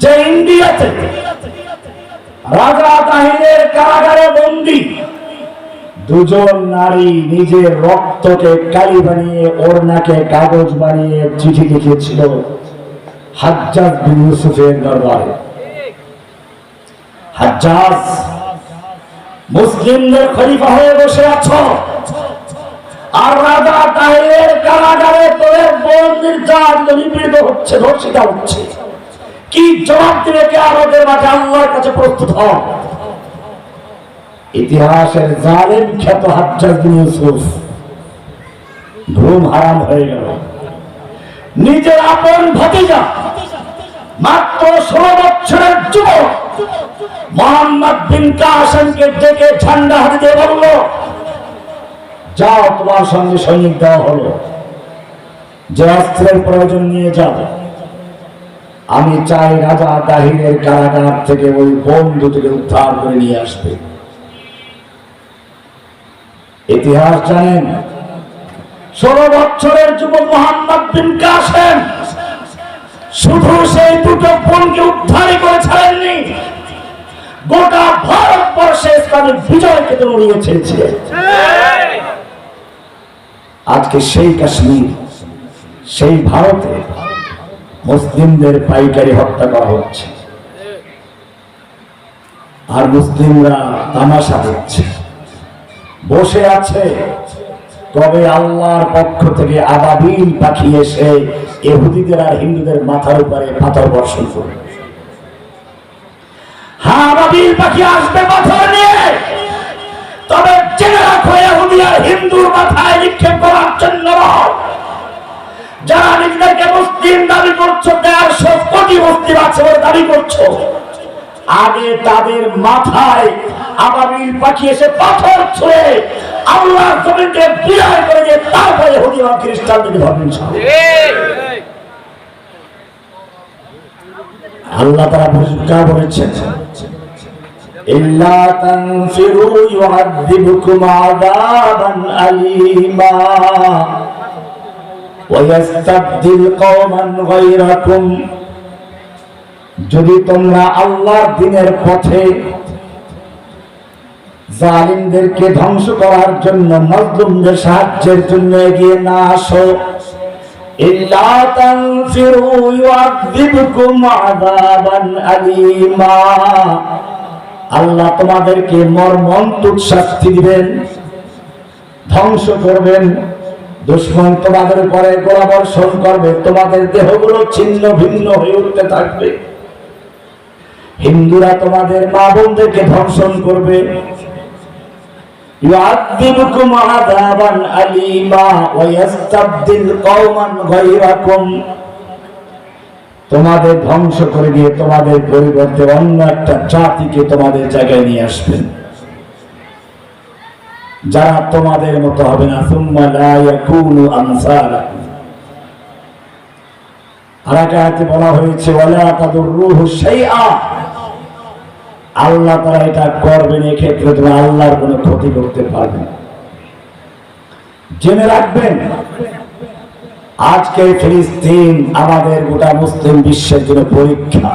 যে ইন্ডিয়াতে রাজা তাহিরের কারাগারে বন্দী দুজন নারী নিজের রক্তকে কালি বানিয়ে ওড়নাকে কাগজ বানিয়ে চিঠি লিখেছিল হাজ্জাজ বিন ইউসুফের দরবারে। হাজ্জাজ, মুসলিমদের খলিফা হয়ে বসে আছো, আর রাজা তাহিরের কারাগারে তোর বোন নির্যাতিত নিপীড়িত হচ্ছে, ধর্ষিতা হচ্ছে। কি জবাব দিবে কিয়ামতের মাঠে? আল্লাহর কাছে প্রস্তুত হও। ইতিহাসের জালেম খ্যাত হাজ্জাজ বিন ইউসুফ ঘুম হারাম হয়ে গেল। নিজের আপন ভাতিজা মাত্র 16 বছরের যুবক মোহাম্মদ বিন কাসেমকে ডেকে ঠান্ডা হাতে দিয়ে বলল, যাও, তোমার সঙ্গে সৈনিক দেওয়া হলো, যে অস্ত্রের প্রয়োজন নিয়ে যাও। আমি চাই রাজা তাহিরের কারাগার থেকে ওই বোন দুটিকে উদ্ধার করে নিয়ে আসবে। ইতিহাস জানেন, 16 বছরের যুবক মোহাম্মদ বিন কাসেম শুধু সেই দুটো বোনকে উদ্ধারই করে ছাড়েননি, গোটা ভারতবর্ষে ইসলামের বিজয়কে তো উড়িয়ে ছেড়েছিলেন। আজকে সেই কাশ্মীর, সেই ভারতে মুসলিমদের পাইকারি হত্যা করা হচ্ছে, আর মুসলিমরা তামাশা দেখছে, বসে আছে। তবে আল্লাহর পক্ষ থেকে আবাবিল পাখি এসে ইহুদিদের আর হিন্দুদের মাথার উপরে পাথর বর্ষণ করবে। হ্যাঁ, আবাবিল পাখি আসবে পাথর নিয়ে, তবে জেনে রাখো ইহুদি আর হিন্দুর মাথায় নিক্ষেপ করার জন্য। যারা নিজেদেরকে মুসলিম দাবি করছো, 150 কোটি মুসলিম আছে বলে দাবি করছো, আগে তাদের মাথায় আবাবিল পাখি এসে পাথর ছুঁড়ে আল্লাহর জমিনকে বিদায় করে দিয়ে তারপরে ইহুদি আর খ্রিস্টানদের ধর্মে আল্লাহ তাআলা পরিষ্কার বলেছেন, ইল্লা তানফিরু ইউআযিবুকুম আযাবান আলীমা ওয়া ইস্তাবদিল কওমান গায়রাকুম। যদি তোমরা আল্লাহর দ্বীনের পথে জালিমদেরকে ধ্বংস করার জন্য, মাজলুমদের সাহায্যের জন্য এগিয়ে না আসো, ইল্লা তানফিরু ইউআযিবুকুম আযাবান আলীমা, আল্লাহ তোমাদেরকে মর্মন্তুদ শাস্তি দিবেন, ধ্বংস করবেন। দুশমন তোমাদের উপরে গোলাবর্ষণ করবে, তোমাদের দেহগুলো ছিন্ন ভিন্ন হয়ে উঠতে থাকবে। হিন্দুরা তোমাদের মা বোনদেরকে ধর্ষণ করবে। ইউআযিবুকুম আযাবান আলীমা ওয়া ইস্তাবদিল কওমান গায়রাকুম, তোমাদের ধ্বংস করে দিয়ে তোমাদের পরিবর্তে অন্য একটা জাতিকে তোমাদের জায়গায় নিয়ে আসবেন, যারা তোমাদের মতো হবে না। সুম্মা লা ইয়াকুনু আমসালাকুম। আয়াতে বলা হয়েছে, ওয়ালা তাদুররুহু শাইআ, আল্লাহ তাআলা এটা করবেন, এই ক্ষেত্রে তুমি আল্লাহর কোনো ক্ষতি করতে পারবে না। জেনে রাখবেন, আজকে ফিলিস্তিন আমাদের গোটা মুসলিম বিশ্বের জন্য পরীক্ষা।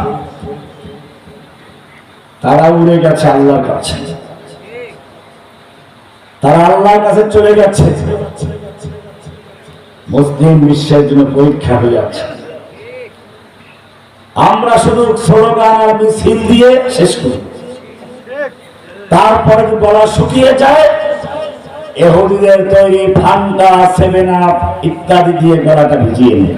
তারা উড়ে গেছে আল্লাহর কাছে, তারা আল্লাহর কাছে চলে গেছে, মুসলিম বিশ্বের জন্য পরীক্ষা হয়ে যাচ্ছে। আমরা শুধু স্লোগান আর মিছিল দিয়ে শেষ করি, তারপরে গলা শুকিয়ে যায়, ইহুদিদের তৈরি ফান্ডা, 7 আপ ইত্যাদি দিয়ে গলাটা ভিজিয়ে নেয়।